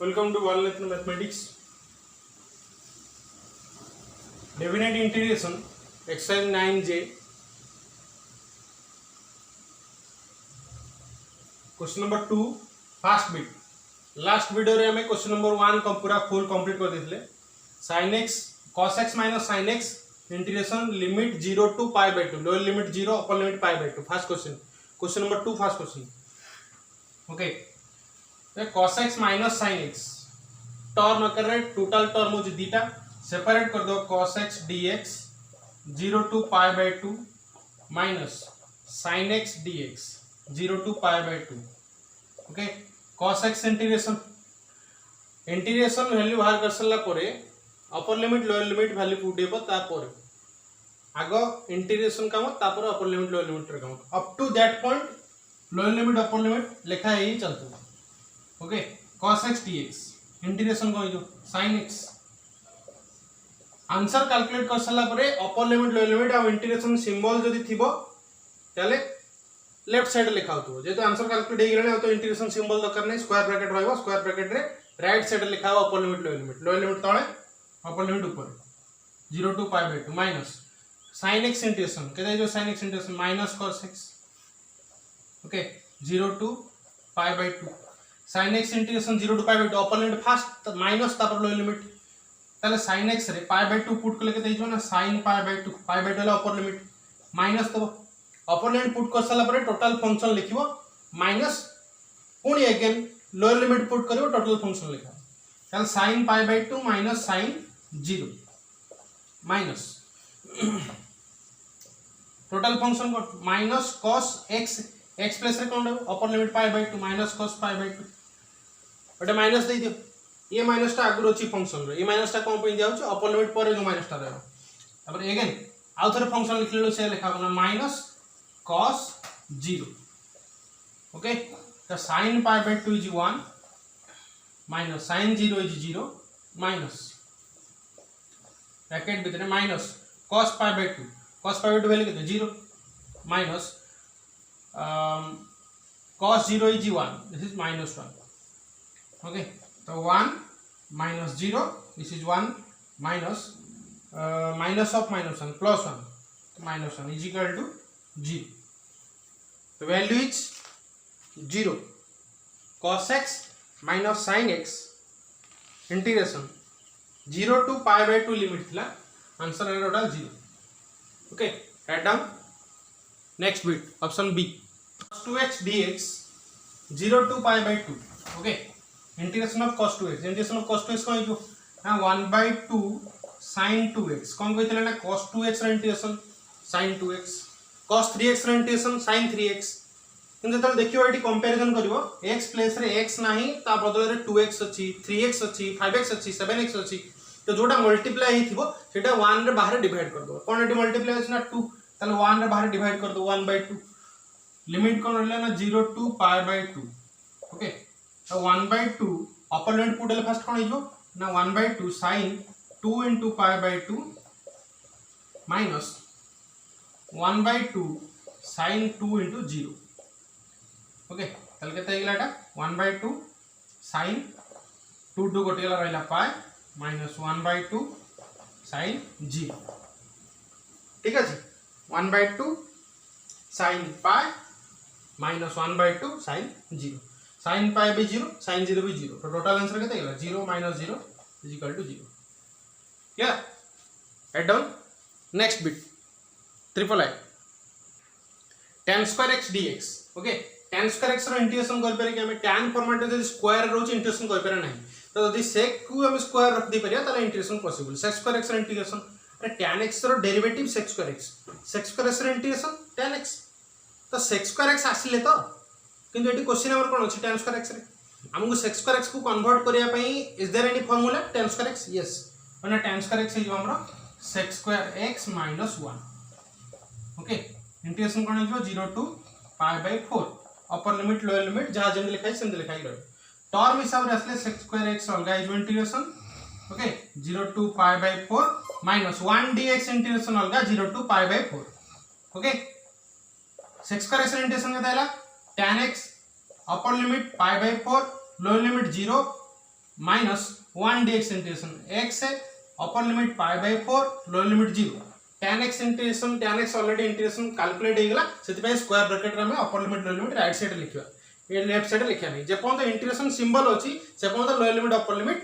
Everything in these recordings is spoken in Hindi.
Welcome to Walnut Mathematics. Definite integration, exercise 9J. Question number 2, first bit. Last video रे हमें question number 1 का पूरा full complete कर देते sin x cos x minus sin x integration limit 0 to pi by 2, lower limit 0 upper limit pi by 2. First question number 2 first question. Okay, cos x minus sin x term कर रहे टोटल टर्म हो दीटा सेपरेट कर दो cos x dx 0 to pi by 2 minus sin x dx 0 to pi by 2. Okay cos x integration value बाहर कर सरला परे upper limit lower limit value पुटेबो तापर आगो इंटीग्रेशन काम तापर अपर लिमिट लोअर लिमिट रे काम up to that point lower limit upper limit लिखा ही चलतो. Okay cos x dx integration को जो sin x आंसर कैलकुलेट कर सरला परे अपर लिमिट लोअर लिमिट आ इंटीग्रेशन सिंबल जदी थिबो ताले लेफ्ट साइड लिखा होतो जेतो आंसर कैलकुलेट हे गेले तो इंटीग्रेशन सिंबल दरकार नै स्क्वायर ब्रैकेट रहबो स्क्वायर ब्रैकेट रे राइट साइड लिखा हो अपर लिमिट लोअर लिमिट तळे अपर लिमिट ऊपर 0 to pi by 2 minus sin x integration केते जो sin x इंटीग्रेशन minus cos x. Okay 0 to pi by 2 sin x integration 0 to pi by 2 upper limit first minus तापर लोअर लिमिट ताले sin x रे pi by 2 पुट करले केते जो ना sin pi by 2 ला अपर लिमिट माइनस तो अपर लिमिट पुट कर साला परे टोटल फंक्शन लिखिबो माइनस पुणी अगेन लोअर लिमिट पुट करिवो टोटल फंक्शन लिखा ताले sin pi by 2 minus sin 0 minus total function को minus cos x x plus रे कोन upper limit pi by 2 minus cos pi by 2 ओटे माइनस दे दियो ये माइनस टा आगु रोची फंक्शन रे ये माइनस टा कोन पे दिया होछ अपर लिमिट पर जो माइनस टा रहबो तापर अगेन आउ थरे फंक्शन लिखलेलो से लिखा बना माइनस cos 0. ओके तो sin pi by 2 is 1 minus sin 0 is 0 minus bracket भीतर minus cos pi by 2 value कितने 0 minus cos 0 is 1 this is minus 1. Okay तो 1 minus 0 this is 1 minus minus of minus 1 plus 1 minus 1 is equal to 0. The value is 0. Cos x minus sin x integration 0 to pi by 2 limit थिला आंसर है total 0. Okay write down next bit option B cos 2x dx 0 to pi by 2. Okay integration of cos 2x कौन जो ना 1 by 2 sin 2x कौन कहते ना cos 2x रे integration sin 2x cos 3x रे इंटीग्रेशन sin 3x किंतु जतल देखियो एटी कंपैरिजन करिवो x प्लेस रे x नाही ता बदल रे 2x अछि 3x अछि 5x अछि 7x अछि तो जोटा मल्टीप्लाई हि थिबो सेटा 1 रे बाहर डिवाइड कर दो कोन एटी मल्टीप्लाई अछि ना 2 ताले 1 रे बाहर डिवाइड कर दो 1 by 2 लिमिट कोन रहला ना 0 to pi by 2. ओके तो 1 by 2 अपर लिमिट पुटले फर्स्ट कोन हिजो ना 1 by 2 sin 2 into pi by 2 minus 1 by 2 sin 2 into 0. Okay तल केते गेला एटा 1 by 2 sin 2 2 गोटे गेला रहला pi minus 1 by 2 sin 0. ठीक अछि 1 by 2 sin pi minus 1 by 2 sin 0 sin pi भी 0 sin 0 भी 0 तो टोटल आंसर केते गेला 0 minus 0 is equal to 0. क्या write down next bit triple I tan square x dx. Okay tan square x रो इंटीग्रेशन कर पारे कि हम tan फॉर्मेट जदी स्क्वायर रोच इंटीग्रेशन कर पारे नहीं तो जदी sec को हम स्क्वायर रख दे परिया ताले integration possible sec square x रो इंटीग्रेशन अरे tan x रो डेरिवेटिव sec square x रो इंटीग्रेशन tan x तो sec square x आसीले तो किंतु एटी क्वेश्चन हमर कोन अछि tan square x रे हमको sec square x को कन्वर्ट करिया पई is there any formula tan square x yes माने tan square x जो हमरो sec square x minus 1. Okay integration कोन हिजो 0 to pi by 4 upper limit lower limit जहां जेम लिखाई सेम लिखाई रह टर्म हिसाब रे असले sec square x अलगा is integration. Okay 0 to pi by 4 minus 1 dx integration अलगा 0 to pi by 4. Okay sec square x integration केता हैला tan x upper limit pi by 4 lower limit 0 minus 1 dx integration x है upper limit π/4 lower limit 0 tan x integration tan x already integration calculate हेगला सेति स्क्वायर ब्रैकेट रे हम upper limit lower limit right side लिखिबा ये लेफ्ट साइड लिखिया नहीं जे पॉइंट इंटीग्रेशन सिंबल अछि से point lower limit upper limit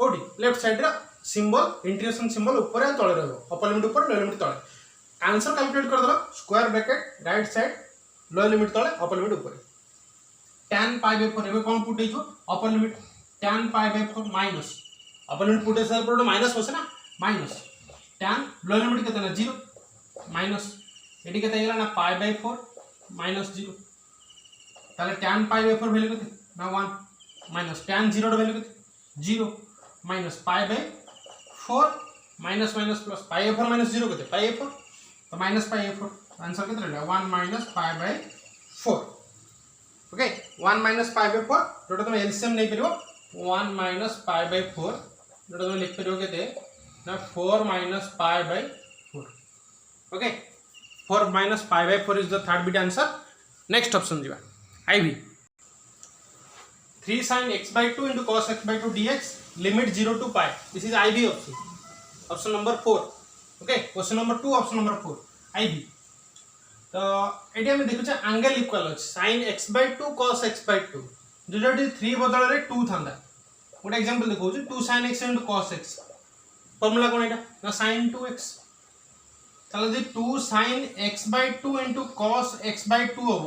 ओडी लेफ्ट साइड रा सिंबल इंटीग्रेशन सिंबल ऊपर तळे रहबो अपर लिमिट ऊपर लोअर लिमिट तळे आंसर कैलकुलेट कर दलो square bracket right side lower limit तळे अपर लिमिट ऊपर tan π/4 एबे कोन पुट हेजो upper limit tan π/4 minus upper limit put से पर माइनस होसे ना माइनस tan लोअर लिमिट केतना 0 माइनस एडी केता हेला ना π/4 माइनस 0 ताले tan π/4 वैल्यू केते ना 1 माइनस tan 0 रो वैल्यू केते 0 minus π/4 minus minus plus π/4 minus 0 केते π/4 तो माइनस π/4 आंसर केते रहला 1 माइनस π/4 ओके 1 माइनस π/4 जोटा तुम एलसीएम नहीं परियो 1 माइनस π/4 जोटा तुम लिख परियो केते ना 4 minus π/4 okay 4 minus π/4 is the third bit answer next option दिबा आईबी 3 sin x/2 into cos x/2 dx limit 0 to pi this is IB option number 4 okay question number 2 option number 4 IB तो एटी हम देखुचे एंगल इक्वल अछि sin x/2 cos x/2 जोटी 3 बदल रे 2 थांदा गोटे एग्जांपल देखौ 2 sin x into cos x formula कोन एटा ना sin 2x ताले जे 2 sin x/2 into cos x/2 हो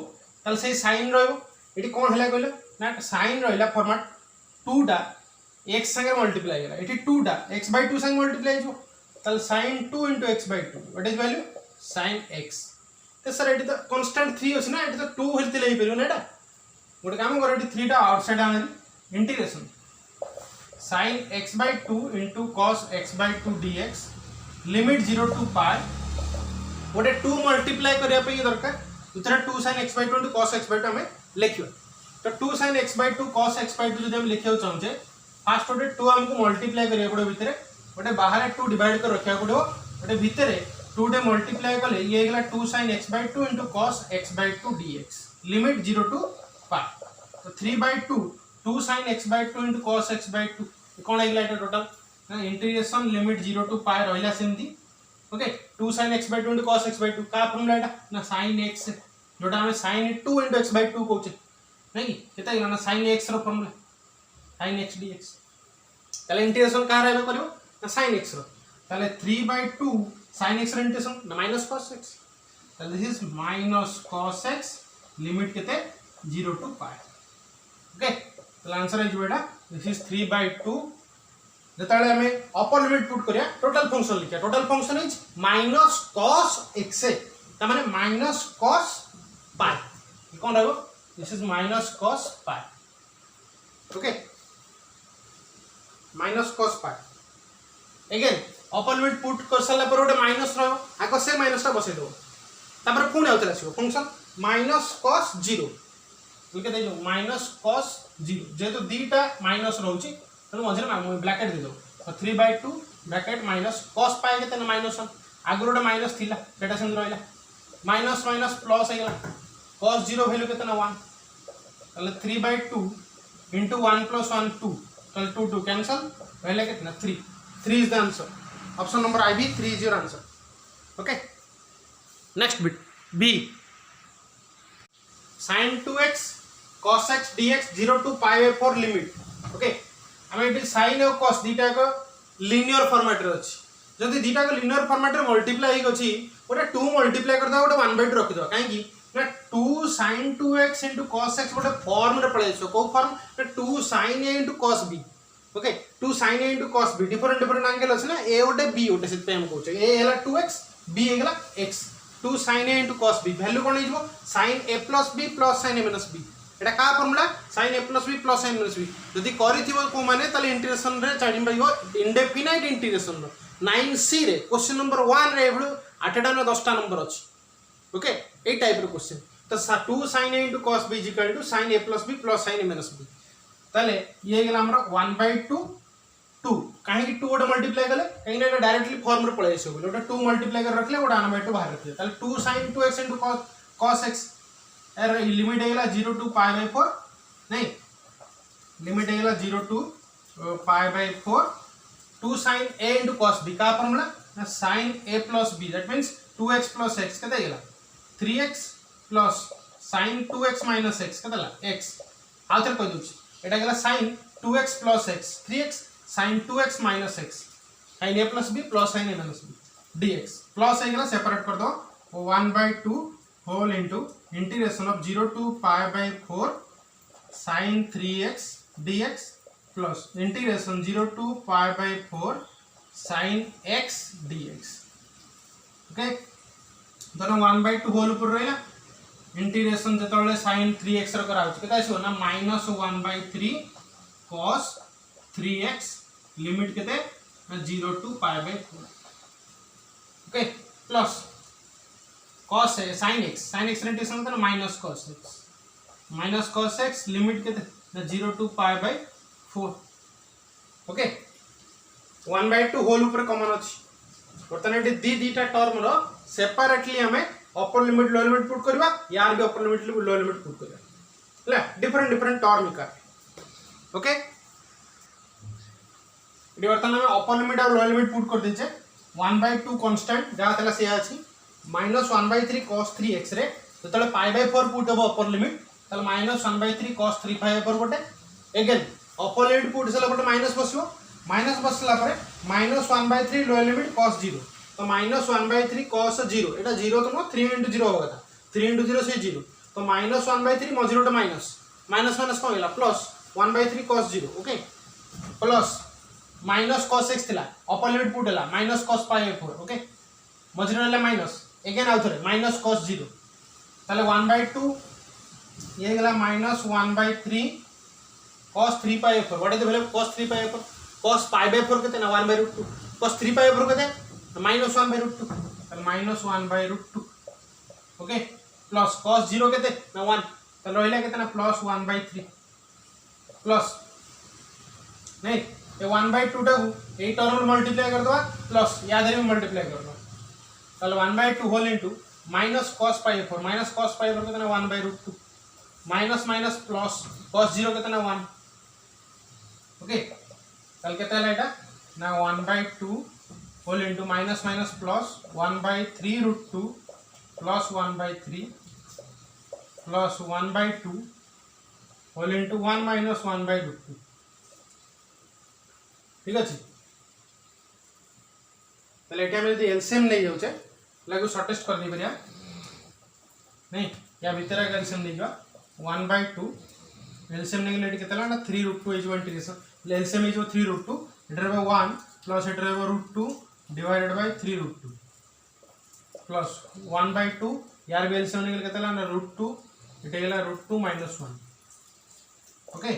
ताले से sin रहबो एटी कोन हला कहलो ना sin रहला फॉर्मेट 2 डा x संगे मल्टीप्लाई गेला एटी 2 डा x/2 संगे मल्टीप्लाई जो ताले sin 2 into x/2 what is value sin x तो सर एटी तो कांस्टेंट 3 अछि ना एटी तो 2 हेलते लई परियो ना एटा गोटे काम कर एटी 3 टा आउटसाइड आने integration sin x/2 into cos x/2 dx limit 0 to pi गोटे 2 मल्टीप्लाई करिया पे दरकार दूसरा 2 sin x/2 into cos x/2 हमें लिखियो तो 2 sin x/2 cos x/2 जदि हम लिखियो चाहछे फास्ट गोटे 2 हमको मल्टीप्लाई करिया पड़ो भितरे गोटे बाहर 2 डिवाइड कर रखिया पड़ो गोटे भितरे 2 डे मल्टीप्लाई कले ये गेला 2 sin x/2 into cos x/2 dx limit 0 to pi तो 3/2 2 sin x/2 into cos x/2 कोन आइला एटा टोटल ना इंटीग्रेशन लिमिट 0 to pi रहला सेमती okay 2 sin x/2 into cos x/2 का फार्मूला एटा ना sin x जोटा हम sin 2 into x/2 कहउचे नहीं केता गेला ना sin x रो फार्मूला sin x dx ताले इंटीग्रेशन का रहबे करियो ना sin x रो ताले 3/2 sin x रो इंटीग्रेशन ना माइनस cos x ताले this is minus cos x limit केते 0 to pi ओके तो आंसर है जो बेटा दिस इज 3/2 जताले हमें अपर लिमिट पुट करिया टोटल फंक्शन लिखिया total function is minus cos x ता माने माइनस cos pi कोन रहबो this is minus cos pi okay minus cos pi again upper limit put कर साला पर ओटे माइनस रहबो आको से माइनस ता बसे दो तापर पुणी आउतला आसीबो फंक्शन माइनस cos 0 ओके दे जो माइनस cos 0 जेतो दीटा माइनस रहउची तो मझे ब्रैकेट दे दो तो 3/2 ब्रैकेट माइनस cos pi केते माइनस 1 आगरोटा माइनस थिला सेटा संग रहला माइनस माइनस प्लस आइला cos 0 वैल्यू केते 1 तले 3/2 into 1 plus 1 2 तले 2 2 कैंसिल रहला केतना 3 is the answer option number IB 3 is your answer okay next bit B sin 2x cos x dx 0 to pi/4 limit okay हम एटी sin और cos दीटा को लीनियर फॉर्मेट रे अछि जदि दीटा को लीनियर फॉर्मेट रे मल्टीप्लाई हो अछि ओटा 2 मल्टीप्लाई कर दो ओटा 1/2 रख दो काहे कि ना 2 sin 2x into cos x ओटा फॉर्म रे पळे छ को फॉर्म ना 2 sin a into cos b okay 2 sin a into cos b different angle अछि ना a ओटे b ओटे सेते हम कहू छ a हैला 2x b हैला x 2 sin a into cos b value कोन हिजबो sin a plus b plus sin a minus b एटा का formula sin a plus b plus sin minus b जदि करिथिबो को माने तले इंटीग्रेशन रे चाडी परइबो इंडेफिनाइट इंटीग्रेशन रो 9c रे क्वेश्चन नंबर 1 रे एबडू 8टा ना 10टा नंबर अछि ओके ए टाइप रो क्वेश्चन तो 2 sin a into cos b = sin a plus b plus sin a minus b तले ये गेला हमरा 1/2 2 काहे कि 2 ओटा मल्टीप्लाई करले काहे कि डायरेक्टली फॉर्म रे पळे आइसो ओटा 2 मल्टीप्लाई कर रखले ओटा 1/2 बाहर रखले तले 2 sin 2x into cos x limit है 0 to pi/4 नहीं लिमिट है 0 to pi by 4 2 sin a into cos b का फॉर्मूला ना sin a plus b that means 2x plus x केते गेला 3x plus sin 2x minus x केते ला x आउथर कह दूची एटा गेला sin 2x plus x 3x sin 2x minus x sin a plus b plus sin a minus b dx plus है गेला सेपरेट कर दो 1/2 whole into integration of 0 to pi by 4 sin 3x dx plus integration 0 to pi by 4 sin x dx okay दोनों 1/2 होल ऊपर रहला इंटीग्रेशन जतले sin 3x र करा होछ केता आसीबो ना -1/3 cos 3x लिमिट केते 0 to pi by 4 okay plus cos sin x integration केते माइनस cos x लिमिट केते 0 to pi by 4 okay 1/2 whole ऊपर कॉमन अछि बर्तन दी दीटा टर्म रो सेपरेटली हमें upper limit lower limit put करबा यार भी upper limit lower limit put करबा ले डिफरेंट टर्म का ओके इडी बर्तन हमें अपर लिमिट और लोअर लिमिट पुट कर देछे 1/2 कांस्टेंट जा तला से अछि -1/3 cos 3x रे जतले पाई बाय 4 पुट देबो अपर लिमिट तले -1/3 cos 3 पाई पर गोटे अगेन अपर लिमिट पुट सला बटे माइनस बसला परे -1/3 लोअर लिमिट cos 0 तो -1/3 cos 0 एटा 0 तो 3 * 0 होगा था 3 * 0 से 0 तो -1/3 मझिरोटा माइनस कोन होला plus 1/3 cos 0 okay plus minus cos x थिला अपर लिमिट पुट होला माइनस cos पाई 4 ओके मझिरो होला माइनस अगेन आउथरे माइनस cos 0 ताले 1/2 ये गेला -1/3 cos 3 pi 4 what is the value of cos 3 pi 4 cos pi by 4 कितना 1/√2 cos 3 पाई 4 कितना -1/√2 तो -1/√2 ओके प्लस cos 0 कितना 1 तो रहला कितना प्लस 1/3 प्लस नहीं ये 1/2 टा ए टर्म मल्टीप्लाई कर दो प्लस याद रे मल्टीप्लाई कर दो तो 1/2 होल इनटू माइनस cos पाई 4 कितना 1/√2 माइनस प्लस cos 0 कितना 1 ओके कल कितना है एटा ना 1/2 whole into minus plus 1/3√2 plus 1/3 plus 1/2 whole into 1 minus 1/√2 ठीक अछि तले एटा में यदि एलसीएम नहीं जाउछे लागु शॉर्टेस्ट कर दी परिया नहीं या भीतर का एलसीएम नहीं जा 1/2 एलसीएम नहीं लेट केतला ना 3√2 इज इंटीग्रेशन एलसीएम इज 3√2 इधर बे 1 प्लस इधर बे √2 डिवाइडेड बाय 3√2 प्लस 1/2 यार भी एलसीएम नहीं केतला ना √2 इटे गेला √2 - 1 ओके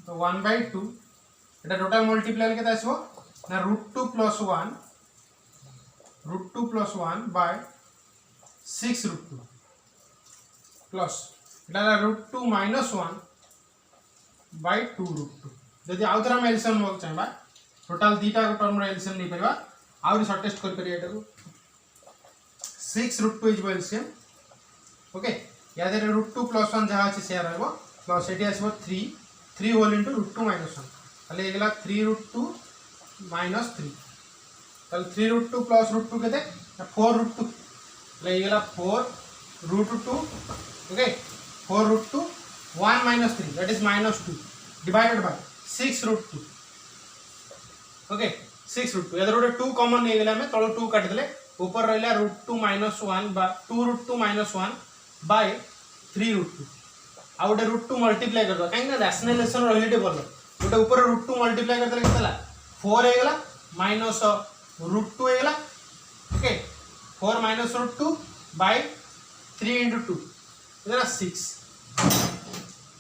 तो 1/2 इटा टोटल मल्टीप्लाई केता आसबो ना √2 + 1 बाय 6√2 प्लस इटा √2 - 1 बाय 2√2 जदि आउथरा हम एलसीएम वर्क चाहबा टोटल दीटा को टर्म रे एलसीएम नहीं परबा आउरी शॉर्टेस्ट कर परिया एटा को 6√2 इज एलसीएम ओके या दे √2 + 1 जहा अछि शेयर रहबो प्लस एटी आसबो 3 होल इनटू √2 - 1 ताले एगला 3√2 - 3 ताले 3√2 + √2 केते 4√2 ले एगला 4√2 okay 4√2 1 - 3 that is -2 divided by 6√2 okay 6√2 इधर गोटे 2 कॉमन नहीं गेला में तळ 2 काट देले ऊपर रहला √2 - 1 बा 2√2 - 1 बाय 3√2 आ गोटे √2 मल्टीप्लाई कर दो काहे ना रैशनलाइजेशन रहले बोल गोटे ऊपर √2 मल्टीप्लाई कर देले केतला 4 हे गेला माइनस √2 हे गेला ओके 4 - √2 बाय 3 * 2 इधर 6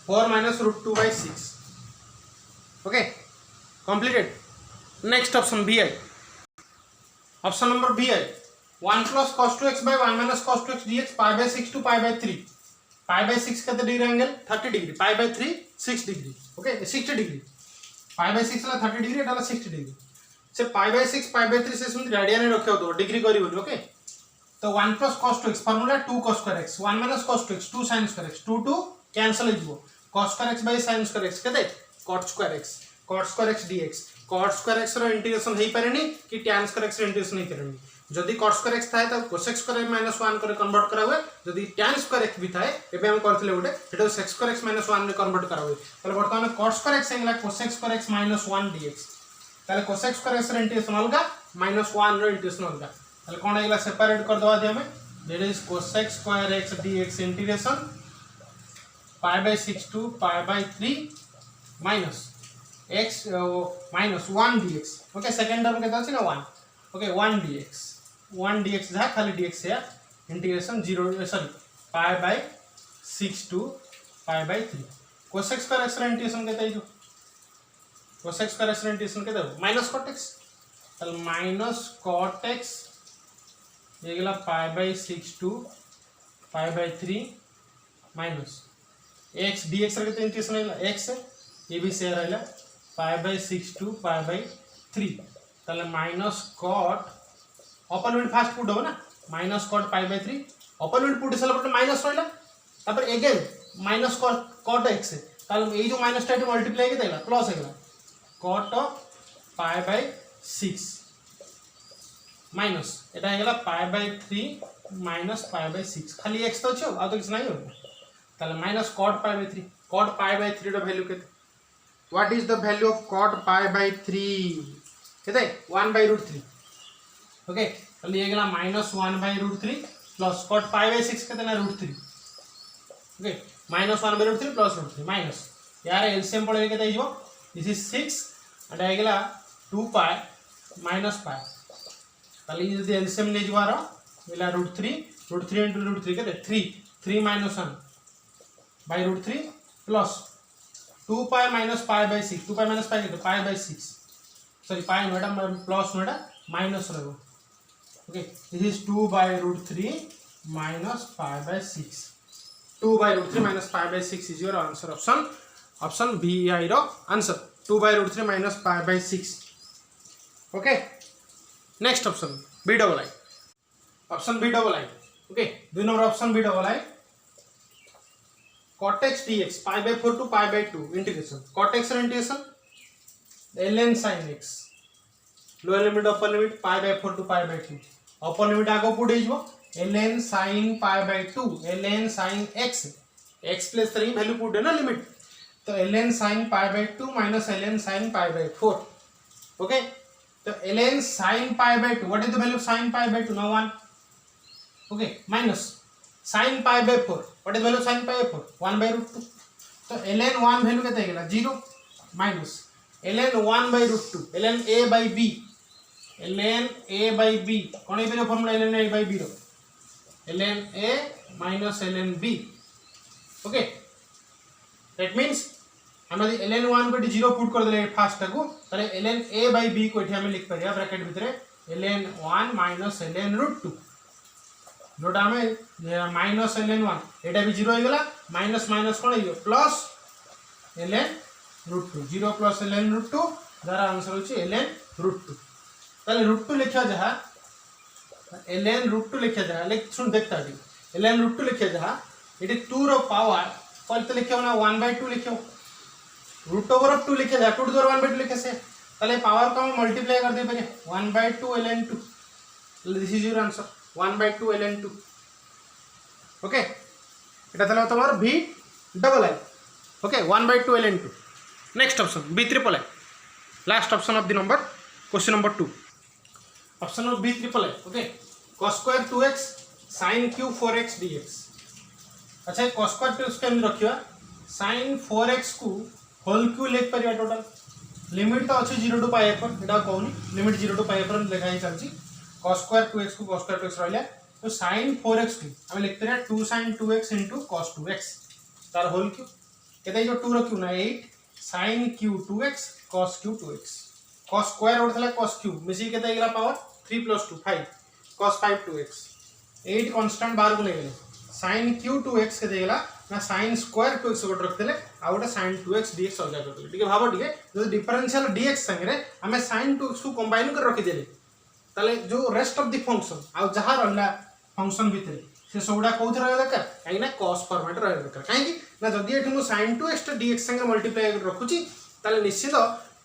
4 - √2 by 6 okay completed next option B आई ऑप्शन नंबर बी आई 1 + cos 2x by 1 - cos 2x dx pi by 6 to pi by 3 pi by 6 कितने degree angle 30 degree pi by 3 6 degree okay 60 degree pi by 6 ला 30 डिग्री एटा ला 60 डिग्री से pi by 6 pi by 3 से सुन रेडियन रे रखियो तो डिग्री करिवो ओके तो 1 + cos 2x formula 2 cos square x 1 - cos 2x 2 sin square x 2 2 cancel हो जिवो cos square x by sin square x केते cot square x cot square x dx cot square x रो इंटीग्रेशन हेई पारेनी कि tan square x रो इंटीग्रेशन हेई पारेनी जदि cot square x थाए त cosec square minus 1 करे कन्वर्ट करा हुए जदि tan square x भी थाए एबे हम करथिले गोटे सेटा sec square x minus 1 रे कन्वर्ट करा हुए तले वर्तमान cot square x हेला cosec square x minus 1 dx तले cosec square x रो इंटीग्रेशन अलगा minus 1 रो इंटीग्रेशन अलगा तले कोन हेला सेपरेट कर दवा दे हमें that is cosec square x dx integration pi by 6 to pi by 3 minus x minus 1 dx okay second term केता अछि ना 1 okay 1 dx जहा खाली dx है integration 0 sorry pi by 6 to pi by 3 cosec square x integration केता है जो cosec square x इंटीग्रेशन केता है minus cot x तल minus cot x ये गेला pi by 6 to pi by 3 minus x dx रे केता इंटीग्रेशन है x ये भी शेयर रहला pi by 6 to pi by 3 ताले minus cot open limit first put हो ना minus cot pi by 3 open limit put सला पर minus रहला तापर again minus cot x ताले ये जो minus टा मल्टीप्लाई के देला प्लस हेला cot pi by 6 minus Etah Hella pi by 3 minus pi by 6 खाली x तो छ आ तो किछ नाही हो ताले minus cot pi by 3 cot pi by 3 रो वैल्यू केते what is the value of cot pi by 3 केते 1 by root 3 ओके तो ये गेला minus 1 by root 3 plus cot pi by 6 केते ना root 3 okay minus 1 by root 3 plus root 3 minus यार एलसीएम पड़े केते हिजो this is 6 and ये गेला 2 pi minus pi ताले ये जदी एलसीएम ले जवारो गेला root 3 into root 3 केते 3 minus 1 by root 3 plus 2 pi minus pi by 6 2 pi minus pi के pi by 6 sorry pi NOTA plus NOTA minus रहो okay this is 2 by root 3 minus pi by 6 2 by root 3 minus pi by 6 is your answer option B I रो answer 2 by root 3 minus pi by 6 okay next option B double I option B double I okay do number option B double I cot x dx pi by 4 to pi by 2 integration cot x integration ln sin x lower limit upper limit pi by 4 to pi by 2 upper limit आगो पुट हिजबो ln sin pi by 2 ln sin x x plus 3 value put है ना लिमिट तो ln sin pi by 2 minus ln sin pi by 4 okay तो ln sin pi by 2 what is the value of sin pi by 2 now 1 okay minus sin pi by 4 what is the value of sin pi by 4 1 by root 2 तो ln 1 वैल्यू केते गेला 0 minus ln 1 by root 2 ln a by b कोन ए formula ln a by b रो ln a minus ln b okay that means हम यदि ln 1 को 0 पुट कर देले फर्स्ट को तले ln a by b को एठी हम लिख परिया ब्रैकेट भितरे ln 1 minus ln root 2 जोटा हमें माइनस ln 1 एटा भी 0 हो गेला माइनस माइनस कोन हो plus ln root 2 0 plus ln root 2 जरा आंसर होची ln root 2 ताले root 2 लिखा जहा ln root 2 लिखा जहा लेख सुन देखता दी ln root 2 लिखा जहा एटी 2 रो पावर कोलते लिखियो ना 1/2 लिखियो root over of 2 लिखा जहा 2 to the 1/2 लिखे से ताले पावर को हम मल्टीप्लाई कर दे पारे 1/2 ln 2 this is your answer 1/2 ln 2 okay এটা তাহলে তোমার v double I okay 1/2 ln 2 next option b triple I last option of the number question number 2 option of b triple I okay cos square 2x sin cube 4x dx अच्छा cos स्क्वायर 2x के हम रखियो sin 4x को होल क्यूब लेख परिया टोटल लिमिट तो अछि 0 to pi पर एटा कहूनी लिमिट 0 to pi पर लिखाई चलची cos स्क्वायर 2x को cos स्क्वायर 2x रहला तो sin 4x को हम लिखते हैं 2 sin 2x into cos 2x तार होल क्यूब केते जो 2 रखियो ना 8 sin cube 2x cos cube 2x cos square होतला cos क्यूब मिसी केते गेला power 3 plus 2 5 cos 5 2x 8 constant बाहर को ले गेले sin क्यूब 2x केते गेला ना sin स्क्वायर 2x को रखतेले आ गोटे sin 2x dx अलगा करतेले ठीक है भाबो ठीक है जो डिफरेंशियल dx संगे रे हमें sin 2x को कंबाइन कर रखि देले ताले जो रेस्ट ऑफ द फंक्शन आ जहा रहला फंक्शन भितर से सबडा कोथि रहे दरकार काई ना cos फॉर्मेट रहे दरकार काई कि ना जदी एठी मु sin 2x dx संगे मल्टीप्लाई कर रखुची ताले निश्चित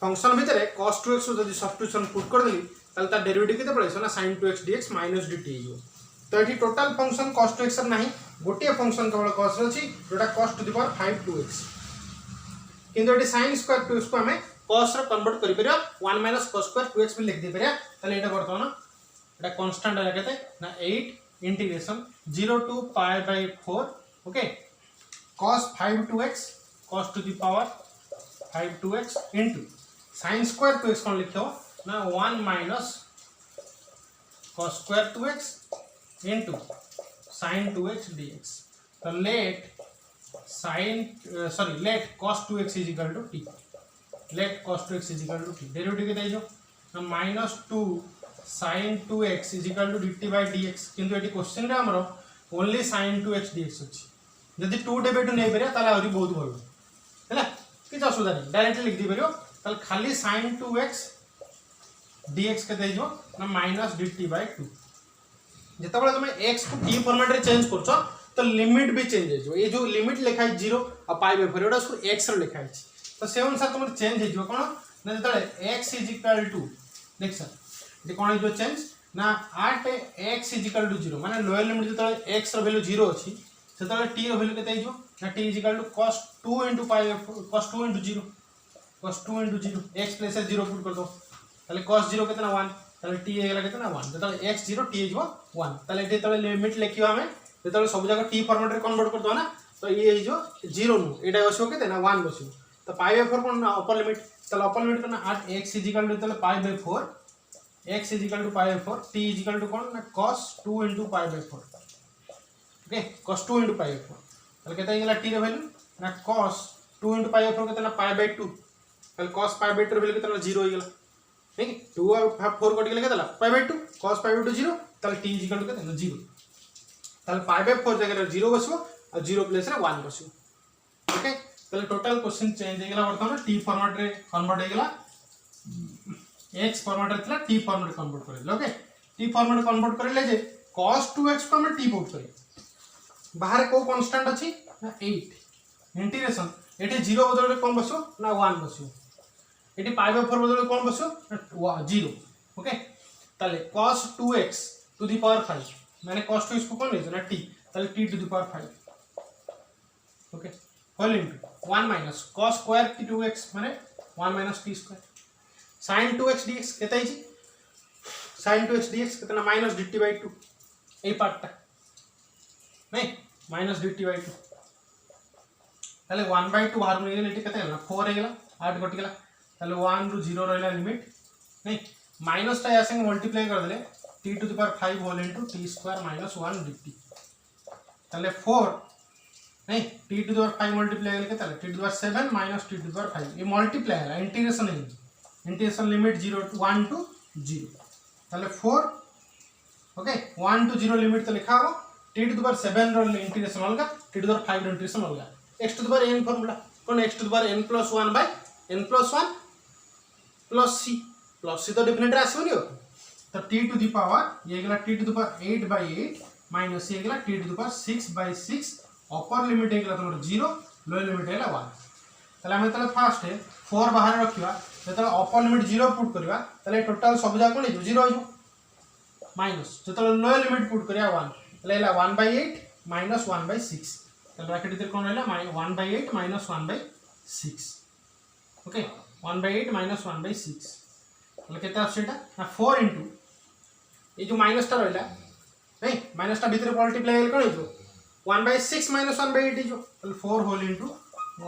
फंक्शन भितर cos 2x जब सब्स्टिट्यूशन पुट कर देली ताले ता डेरिवेटिव केते पड़े ना sin 2x dx minus dt हो तो एठी टोटल फंक्शन cos 2x नाही गोटे फंक्शन केवल cos रे अछि जोटा cos to the power 5 2x किंतु एठी sin स्क्वायर 2x को हमें cos रे कन्वर्ट करि परिया 1 माइनस cos स्क्वायर 2x में लिख दे परिया ताले एटा वर्तमान एटा कांस्टेंट है केते ना 8 integration 0 to pi by 4 okay cos 5 2x cos to the power 5 2x into sin square 2x कौन लिखो ना 1 minus cos square 2x into sin 2x dx तो let cos 2x is equal to t let cos 2x is equal to t derivative के देजो ना minus 2 sin 2x is equal to dt by dx किंतु एटी क्वेश्चन रे हमरो ओनली sin 2x dx अछि जदि 2 डेरिवेटिव नै परिया ताले आउरी बहुत भलो हैला किछ असुविधा नहीं डायरेक्टली लिख दी परियो ताले खाली sin 2x dx के देजो ना माइनस dt by 2 जेतबेले तुम x को t फॉर्मेट रे चेंज करछो तो लिमिट भी चेंज हो जो ये जो लिमिट लिखा है 0 और पाई बाय 4 एटा उसको x रे लिखा है तो से अनुसार तुम चेंज हो जो कोन ना जेतबेले x इज इक्वल टू देख सर ये कोन जो चेंज ना 8 x इज इक्वल टू 0 माने लोअर लिमिट जेतबेले x रो वैल्यू 0 अछि सेतबेले t रो वैल्यू केते हो ना t is equal to cos 2 into pi cos 2 into 0 cos 2 into 0 x plus 0 put कर दो ताले cos 0 कितना 1 ताले t हेला कितना 1 जेतबेले x 0 t इज 1 ताले जेतबेले लिमिट लिखियो हमें जेतबेले सब जगह t फॉर्मेट रे कन्वर्ट कर दो ना तो ये जो 0 नु एटा बसियो केते ना 1 बसियो तो पाई बाय 4 कोन अपर लिमिट ताले अपर लिमिट करना 8 x इज इक्वल टू ताले pi by 4 x is equal to pi by 4 t is equal to कोन ना cos 2 into pi by 4 okay cos 2 into pi by 4 ताले केते गेला t रे वैल्यू ना cos 2 into पाई बाय 4 केते ना पाई बाय 2 ताले cos पाई बाय 2 रे वैल्यू केते ना 0 हो गेला ठीक है 2 और 4 कट गेले केते ला pi by 2 cos pi by 2 0 ताले t इज इक्वल टू केते ना 0 ताले पाई बाय 4 जगह 0 बसियो और 0 प्लेस रे 1 बसियो ओके ताले टोटल क्वेश्चन चेंज हो गेला वर्तमान t फॉर्मेट रे कन्वर्ट हो गेला x फॉर्मेट रे थला t फॉर्मेट कन्वर्ट करले ओके t फॉर्मेट कन्वर्ट करले जे cos 2x को हम t पुट करी बाहर को कांस्टेंट अछि ना 8 इंटीग्रेशन एटे 0 बदल रे कोन बसो ना 1 बसो एटे पाई बाय 4 बदल रे कोन बसो 0 ओके ताले cos 2x to the power 5 माने cos 2x को कोन ले ना t ताले t to the power 5 okay whole into 1 minus cos square 2x माने 1 minus t square sin 2x dx केते आइछि sin 2x dx कितना माइनस dt by 2 ए पार्टटा नहीं माइनस dt by 2 ताले 1 by 2 बाहर में गेले केते ना 4 हे गेला 8 कट गेला ताले 1 रु 0 रहला लिमिट नहीं माइनस टा या संग मल्टीप्लाई कर देले t to the power 5 whole into t square minus 1 dt ताले 4 नहीं t to the power 5 multiply गेले केते t to the power 7 minus t to the power 5 ये मल्टीप्लाई है इंटीग्रेशन है इंटीग्रेशन लिमिट 0 टू 1 टू 0 ताले 4 ओके 1 टू 0 लिमिट तो लिखा हो t टू द पावर 7 रो इंटीग्रेशन अलगा t टू द पावर 5 रो इंटीग्रेशन अलगा x to the power n formula कोन x to the power n + 1 by n + 1 plus c तो डेफिनेटली आसीबनी हो तो t टू द पावर ये गेला t टू द पावर 8 by 8 माइनस ये गेला t to the power 6 by 6 upper limit हे गेला तमर 0 लोअर लिमिट हेला 1 तले हम तले फर्स्ट 4 बाहर रखिबा जेतले अपर लिमिट 0 पुट करबा तले टोटल सब जा कोन 0 हो माइनस जेतले लोअर लिमिट पुट करिया 1 तले 1 by 8 माइनस 1 by 6 तले ब्रैकेट भीतर कोन रहला 1 by 8 minus 1 by 6 okay 1 by 8 minus 1 by 6 तले केते आछेटा ना 4 इनटू ये जो माइनस टा रहला नहीं माइनस टा भीतर मल्टीप्लाई हेल कोन जो 1 by 6 माइनस 1 by 8 जो तले 4 whole into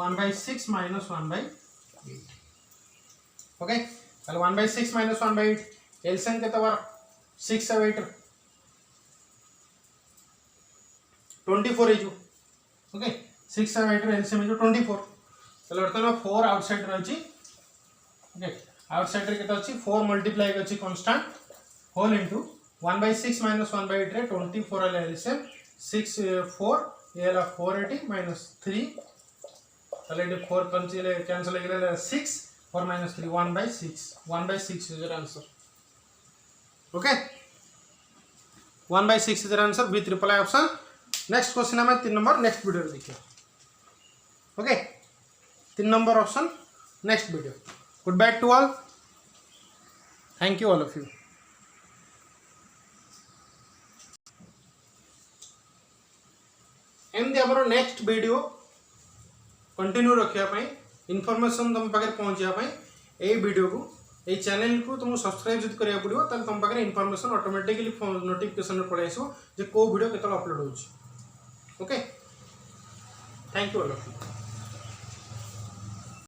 1 by 6 minus 1 by 8 okay तले 1 by 6 माइनस 1 by 8 एलसीएम केते बार 6 से 8 24 है जो ओके 6 से 8 एलसीएम है जो 24 तले वर्तमान 4 आउटसाइड रहछि ओके आउटसाइड रे केते अछि 4 मल्टीप्लाई अछि constant whole into 1 by 6 minus 1 by 8 रे 24 है एलसीएम 6 4 ये ला 480 minus 3 तले 4 पंचले कैंसिल हो गेले 6 4 minus 3 1 by 6 is your answer okay 1 by 6 is your answer B triple I option next question हमें 3 नंबर नेक्स्ट वीडियो देखिए okay 3 number option next video good by two all, thank you all of you. एमती आम नेक्स्ट वीडियो कंटिन्यू रखापी इनफॉरमेशन तुम पाखे पहुँचापी ये वीडियो को ये चैनल को तुमको सब्सक्राइब जब करा पड़ो तो तुम पाखे इनफॉरमेशन ऑटोमेटिकली नोटिफिकेशन पड़े आसो जे को वीडियो केतल अपलोड हो। Okay, thank you all of you.